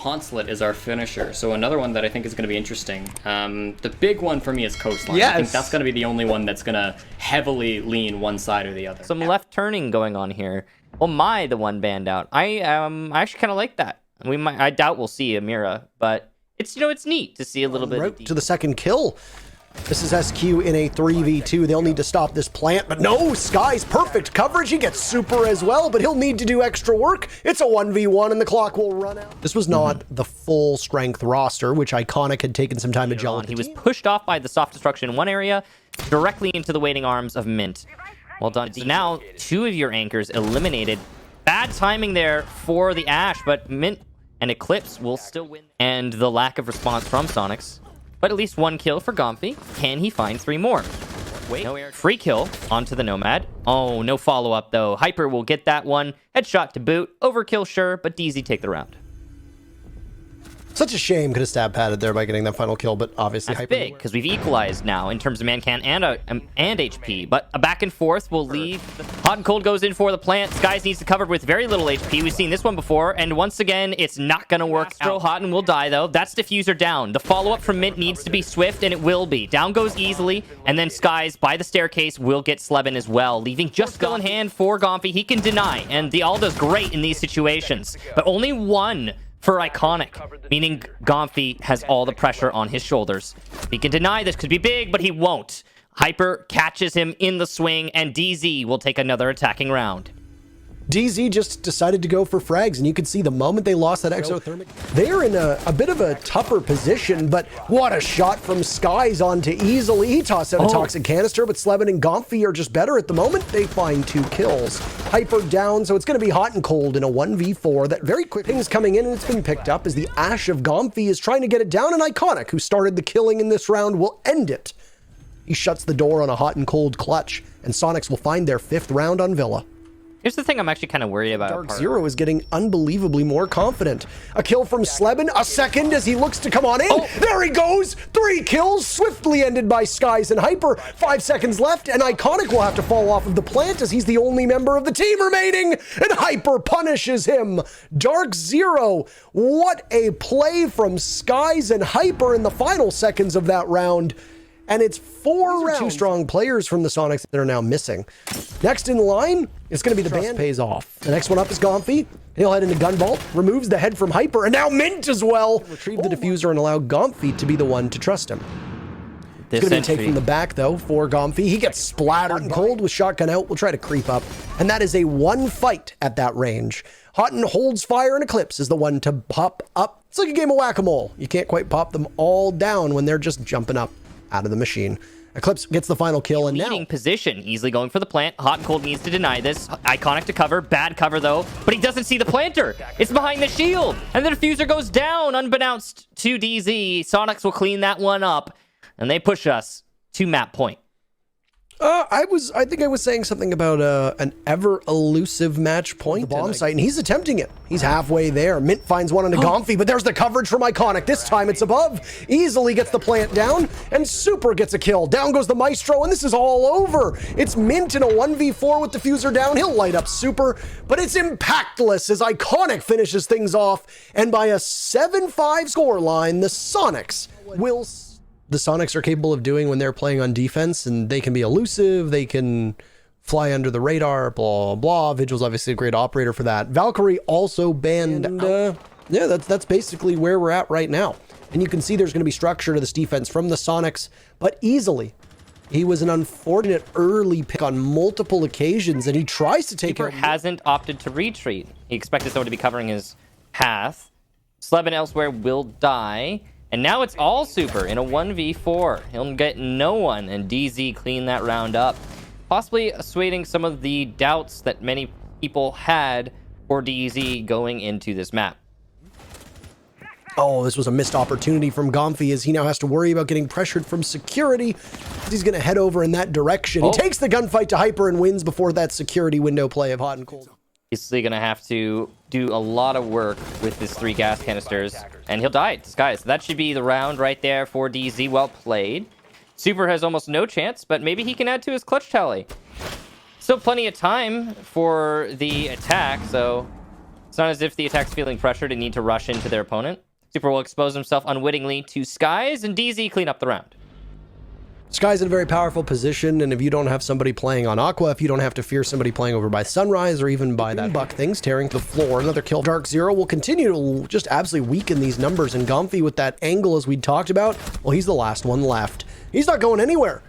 Consulate is our finisher, so another one that I think is going to be interesting. The big one for me is Coastline. Yes. I think that's going to be the only one that's going to heavily lean one side or the other. Some left turning going on here. Oh my, the one banned out. I actually kind of like that. I doubt we'll see Amira, but it's it's neat to see a little bit. Right to the second kill. This is SQ in a 3v2. They'll need to stop this plant, but no, Sky's perfect coverage. He gets super as well, but he'll need to do extra work. It's a 1v1 and the clock will run out. This was not the full strength roster, which Iconic had taken some time to gel. He was pushed off by the soft destruction in one area, directly into the waiting arms of Mint. Well done. So now 2 of your anchors eliminated. Bad timing there for the Ashe, but Mint and Eclipse will still win. And the lack of response from Soniqs. But at least 1 kill for Gomfy. Can he find 3 more? Wait, no air. Free kill onto the Nomad. Oh, no follow-up, though. Hyper will get that one. Headshot to boot. Overkill, sure, but DZ take the round. Such a shame. Could have stab padded there by getting that final kill, but obviously That's big, because we've equalized now in terms of man can and HP. But a back and forth will leave. Hot and Cold goes in for the plant. Skies needs to cover with very little HP. We've seen this one before, and once again, it's not going to work out. Hot and will die, though. That's Diffuser down. The follow-up from Mint needs to be swift, and it will be. Down goes easily, and then Skies, by the staircase, will get Sleben as well, leaving just skill in hand for Gomfy. He can deny, and the Alda's great in these situations, but only 1 for Iconic, meaning Gomfy has all the pressure on his shoulders. He can deny this, could be big, but he won't. Hyper catches him in the swing, and DZ will take another attacking round. DZ just decided to go for frags, and you can see the moment they lost that exothermic, they're in a bit of a tougher position, but what a shot from Skies onto Easily. He tossed out a toxic canister, but Sleben and Gomfy are just better at the moment. They find 2 kills. Hyper down, so it's going to be Hot and Cold in a 1v4. That very quick thing's coming in, and it's been picked up as the Ashe of Gomfy is trying to get it down, and Iconic, who started the killing in this round, will end it. He shuts the door on a Hot and Cold clutch, and Soniqs will find their 5th round on Villa. Here's the thing I'm actually kind of worried about. DarkZero is getting unbelievably more confident. A kill from Sleben, a second as he looks to come on in. There he goes! 3 kills, swiftly ended by Skies and Hyper. 5 seconds left, and Iconic will have to fall off of the plant as he's the only member of the team remaining, and Hyper punishes him. DarkZero, what a play from Skies and Hyper in the final seconds of that round. And it's 4 rounds. 2 strong players from the Soniqs that are now missing. Next in line, it's going to be the band pays off. The next one up is Gomfy. He'll head into Gun Vault, removes the head from Hyper, and now Mint as well. Retrieve the diffuser and allow Gomfy to be the one to trust him. It's going to be a take from the back, though, for Gomfy. He gets splattered and cold with shotgun out. We'll try to creep up. And that is a 1 fight at that range. Hotton holds fire, and Eclipse is the one to pop up. It's like a game of whack-a-mole. You can't quite pop them all down when they're just jumping up out of the machine. Eclipse gets the final kill, and leading position, easily going for the plant. Hot and Cold needs to deny this. Iconic to cover, bad cover though, but he doesn't see the planter. It's behind the shield, and the diffuser goes down unbeknownst to DZ. Soniqs will clean that one up, and they push us to map point. I think I was saying something about an ever elusive match point, the bomb site, and he's attempting it. He's halfway there. Mint finds one on a Gomfy, but there's the coverage from Iconic. This time it's above. Easily gets the plant down, and Super gets a kill. Down goes the Maestro, and this is all over. It's Mint in a 1v4 with diffuser down. He'll light up Super, but it's impactless as Iconic finishes things off, and by a 7-5 scoreline, the Soniqs will... The Soniqs are capable of doing when they're playing on defense, and they can be elusive, they can fly under the radar, blah, blah. Vigil's obviously a great operator for that. Valkyrie also banned, and yeah, that's basically where we're at right now. And you can see there's going to be structure to this defense from the Soniqs, but Easily. He was an unfortunate early pick on multiple occasions, and he tries to take it. Hasn't opted to retreat. He expected someone to be covering his path. Sleben elsewhere will die. And now it's all Super in a 1v4. He'll get no one, and DZ clean that round up. Possibly assuading some of the doubts that many people had for DZ going into this map. Oh, this was a missed opportunity from Gomfy as he now has to worry about getting pressured from security. He's going to head over in that direction. He takes the gunfight to Hyper and wins before that security window play of Hot and Cold. He's going to have to do a lot of work with his 3 gas canisters, and he'll die to Sky. So that should be the round right there for DZ. Well played. Super has almost no chance, but maybe he can add to his clutch tally. Still plenty of time for the attack, so It's not as if the attack's feeling pressured and need to rush into their opponent. Super will expose himself unwittingly to Skies, and DZ clean up the round. Sky's in a very powerful position, and if you don't have somebody playing on Aqua, if you don't have to fear somebody playing over by Sunrise or even by that buck things tearing the floor, another kill. DarkZero will continue to just absolutely weaken these numbers, and Gomfy with that angle as we talked about, well, he's the last one left. He's not going anywhere.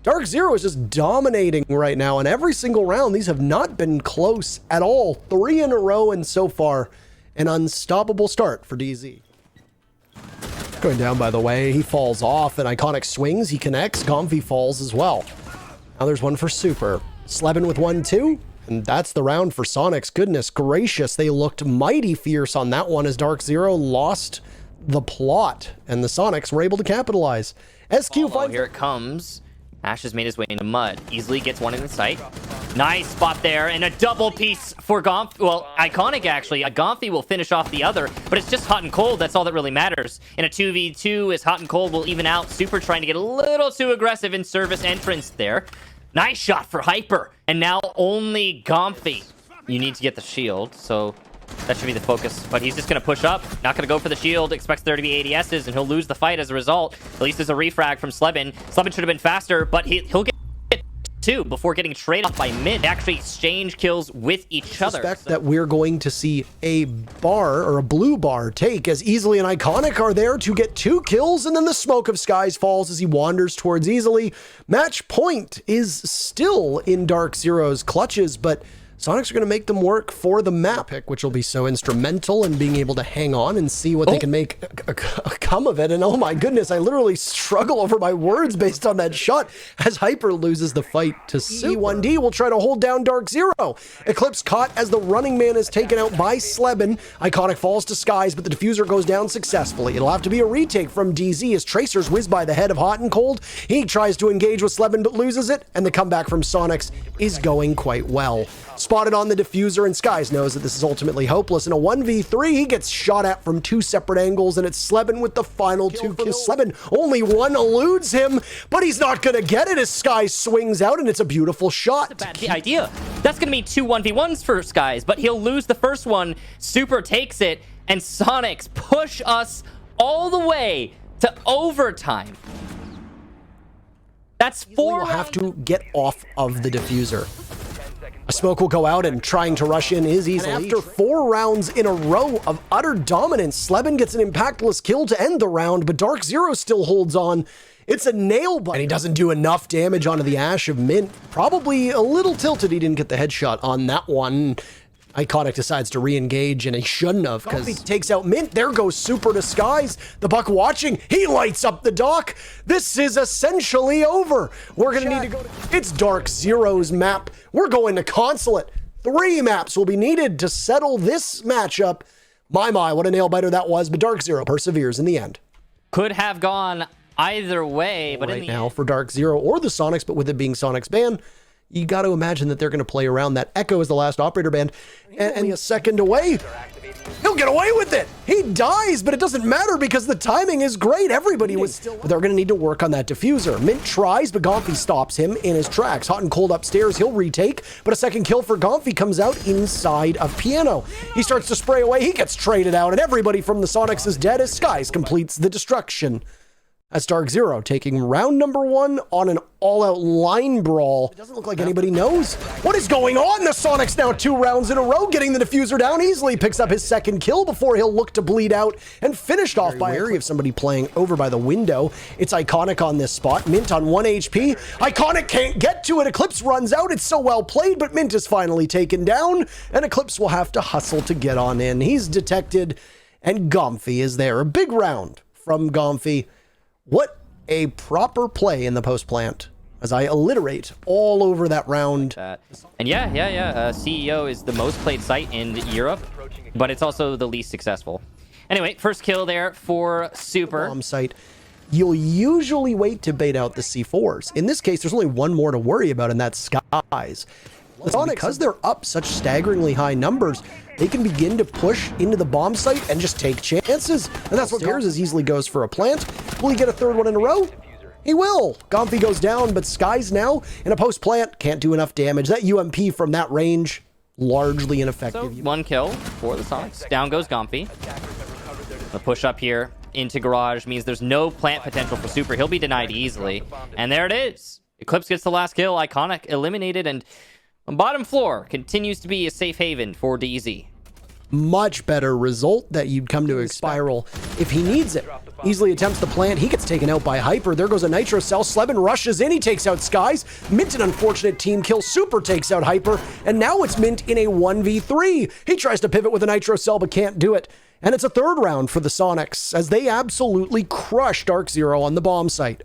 DarkZero is just dominating right now, and every single round, these have not been close at all. 3 in a row, and so far, an unstoppable start for DZ. Going down, by the way, he falls off, and Iconic swings, he connects, Gomfy falls as well. Now there's one for Super. Slebin with 1-2, and that's the round for Soniqs. Goodness gracious, they looked mighty fierce on that one as DarkZero lost the plot, and the Soniqs were able to capitalize. SQ finds... Here it comes. Ash has made his way into mud. Easily gets one in the sight. Nice spot there, and a double piece for Gomfy. Well, Iconic, actually. Gomfy will finish off the other, but it's just hot and cold. That's all that really matters. In a 2v2, as hot and cold will even out. Super trying to get a little too aggressive in service entrance there. Nice shot for Hyper, and now only Gomfy. You need to get the shield, so that should be the focus. But he's just going to push up, not going to go for the shield, expects there to be ADSs, and he'll lose the fight as a result. At least there's a refrag from Slebin. Slebin should have been faster, but he'll get two before getting traded off by mid. They actually exchange kills with each other. I suspect that we're going to see a bar or a blue bar take as Easily and Iconic are there to get 2 kills, and then the smoke of Skies falls as he wanders towards Easily. Match point is still in DarkZero's clutches, but Soniqs are going to make them work for the map pick, which will be so instrumental in being able to hang on and see what they can make come of it. And oh my goodness, I literally struggle over my words based on that shot as Hyper loses the fight to Super. E1D will try to hold down DarkZero. Eclipse caught as the running man is taken out by Slebin. Iconic falls to Skies, but the diffuser goes down successfully. It'll have to be a retake from DZ as Tracers whiz by the head of Hot and Cold. He tries to engage with Slebin but loses it, and the comeback from Soniqs is going quite well. Spotted on the diffuser, and Skies knows that this is ultimately hopeless. In a 1v3, he gets shot at from 2 separate angles, and it's Slebin with the final 2 kills. Slebin, only one eludes him, but he's not going to get it as Skies swings out, and it's a beautiful shot. That's the idea. That's going to be 2 1v1s for Skies, but he'll lose the first one. Super takes it, and Soniqs push us all the way to overtime. That's 4 We'll have to get off of the diffuser. A smoke will go out, and trying to rush in is easily. And after 4 rounds in a row of utter dominance, Slebin gets an impactless kill to end the round, but DarkZero still holds on. It's a nail biter, and he doesn't do enough damage onto the Ash of Mint. Probably a little tilted he didn't get the headshot on that one. Iconic decides to re-engage, and he shouldn't have, because he takes out Mint. There goes Super to Skies. The Buck watching. He lights up the dock. This is essentially over. We're going to need to go to... It's DarkZero's map. We're going to Consulate. 3 maps will be needed to settle this matchup. My, what a nail-biter that was, but DarkZero perseveres in the end. Could have gone either way, but right in the now end... for DarkZero or the Soniqs, but with it being Soniqs ban, you got to imagine that they're going to play around that. Echo is the last operator band, and a second away. He'll get away with it. He dies, but it doesn't matter because the timing is great. Everybody was still... But they're going to need to work on that diffuser. Mint tries, but Gomfy stops him in his tracks. Hot and Cold upstairs, he'll retake, but a second kill for Gomfy comes out inside of Piano. He starts to spray away. He gets traded out, and everybody from the Soniqs is dead as Skies completes the destruction. That's DarkZero taking round number 1 on an all-out line brawl. It doesn't look like anybody knows what is going on. The Soniqs now 2 rounds in a row, getting the diffuser down easily. Picks up his second kill before he'll look to bleed out, and finished off by wary of somebody playing over by the window. It's Iconic on this spot. Mint on 1 HP. Iconic can't get to it. Eclipse runs out. It's so well played, but Mint is finally taken down, and Eclipse will have to hustle to get on in. He's detected, and Gomfy is there. A big round from Gomfy. What a proper play in the post plant as I alliterate all over that round. And yeah. CEO is the most played site in Europe, but it's also the least successful. Anyway, first kill there for Super. Bomb site. You'll usually wait to bait out the C4s. In this case, there's only one more to worry about, and that's Skies. Because they're up such staggeringly high numbers, they can begin to push into the bomb site and just take chances. And that's what Stairs as easily goes for a plant. Will he get a 3rd one in a row? He will. Gomfy goes down, but Skies now in a post plant can't do enough damage. That UMP from that range, largely So ineffective. one kill for the Soniqs. Down goes Gomphy. The push up here into Garage means there's no plant potential for Super. He'll be denied easily. And there it is. Eclipse gets the last kill. Iconic eliminated. And bottom floor continues to be a safe haven for DZ. Much better result that you'd come to a spiral if he needs it. Easily attempts the plant. He gets taken out by Hyper. There goes a Nitro Cell. Slebin rushes in. He takes out Skies. Mint an unfortunate team kill. Super takes out Hyper. And now it's Mint in a 1v3. He tries to pivot with a Nitro Cell but can't do it. And it's a third round for the Soniqs as they absolutely crush DarkZero on the bomb site.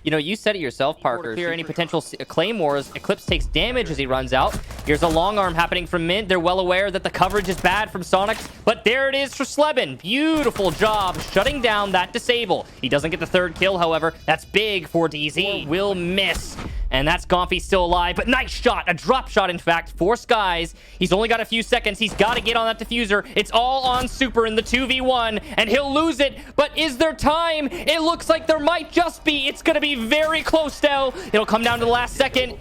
You know, you said it yourself, Parker. Clear any potential claymores. Eclipse takes damage as he runs out. Here's a long arm happening from Mint. They're well aware that the coverage is bad from Soniqs, but there it is for Slebin. Beautiful job shutting down that disable. He doesn't get the third kill, however. That's big for DZ. Will miss. And that's Gomphy still alive, but nice shot. A drop shot, in fact, for Skies. He's only got a few seconds. He's got to get on that diffuser. It's all on Super in the 2v1, and he'll lose it. But is there time? It looks like there might just be. It's going to be very close now. It'll come down to the last second,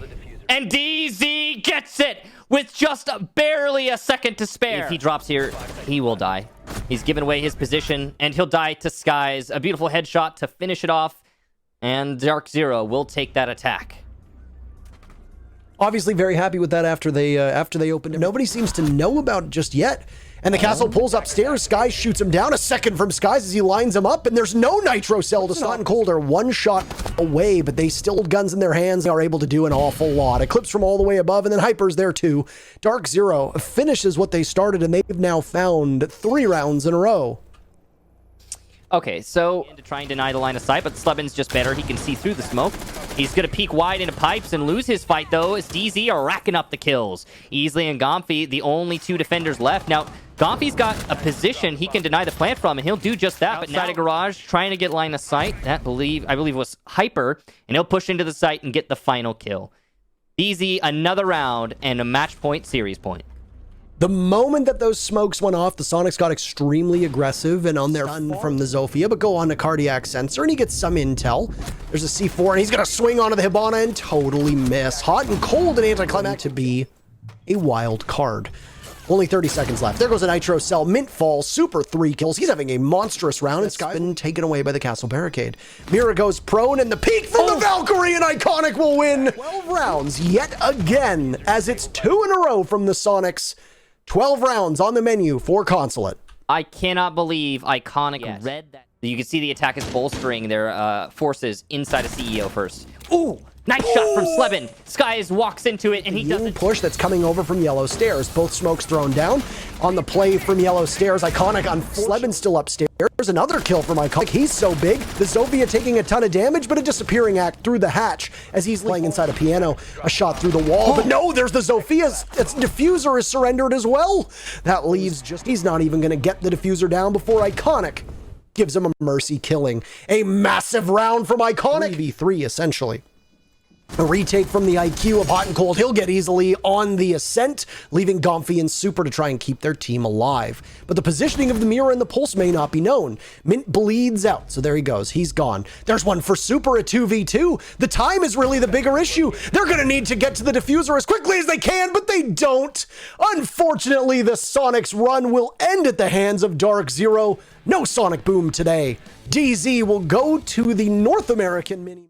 and DZ gets it with just barely a second to spare. If he drops here, he will die. He's given away his position, and he'll die to Skies. A beautiful headshot to finish it off, and DarkZero will take that attack. Obviously very happy with that after they opened it. Nobody seems to know about it just yet. And the castle pulls upstairs. Skies shoots him down. A second from Skies as he lines him up. And there's no Nitro Cell to Hot and Cold are one shot away, but they still hold guns in their hands and are able to do an awful lot. Eclipse from all the way above, and then Hyper's there too. DarkZero finishes what they started, and they've now found 3 rounds in a row. Okay, so to try and deny the line of sight, but Slebin's just better. He can see through the smoke. He's going to peek wide into pipes and lose his fight, though, as DZ are racking up the kills. Easily and Gomphy, the only 2 defenders left. Now, Gomphy's got a position he can deny the plant from, and he'll do just that. But outside of Garage, trying to get line of sight. That, I believe, was Hyper, and he'll push into the site and get the final kill. DZ, another round, and a match point, series point. The moment that those smokes went off, the Soniqs got extremely aggressive and on their run from the Zofia, but go on to Cardiac Sensor, and he gets some intel. There's a C4, and he's going to swing onto the Hibana and totally miss. Hot and Cold and Anticlimactic to be a wild card. Only 30 seconds left. There goes a Nitro Cell. Mint falls. Super 3 kills. He's having a monstrous round. It's been taken away by the Castle Barricade. Mira goes prone, and the peak from the Valkyrie, and Iconic will win 12 rounds yet again, as it's 2 in a row from the Soniqs. 12 rounds on the menu for Consulate. I cannot believe Iconic read that. You can see the attack is bolstering their forces inside of CEO first. Ooh, nice shot from Slebin. Skies walks into it, and he doesn't push that's coming over from Yellow Stairs. Both smokes thrown down. On the play from Yellow Stairs, Iconic on Slebin still upstairs. Another kill from Iconic. He's so big. The Zofia taking a ton of damage, but a disappearing act through the hatch as he's laying inside a piano. A shot through the wall, but no, there's the Zofia's. Its diffuser is surrendered as well. That leaves he's not even going to get the diffuser down before Iconic gives him a mercy killing. A massive round from Iconic. 3v3 essentially. A retake from the IQ of Hot and Cold. He'll get easily on the ascent, leaving Gomphy and Super to try and keep their team alive. But the positioning of the Mirror and the Pulse may not be known. Mint bleeds out, so there he goes. He's gone. There's one for Super at 2v2. The time is really the bigger issue. They're going to need to get to the diffuser as quickly as they can, but they don't. Unfortunately, the Soniqs run will end at the hands of DarkZero. No Sonic Boom today. DZ will go to the North American mini.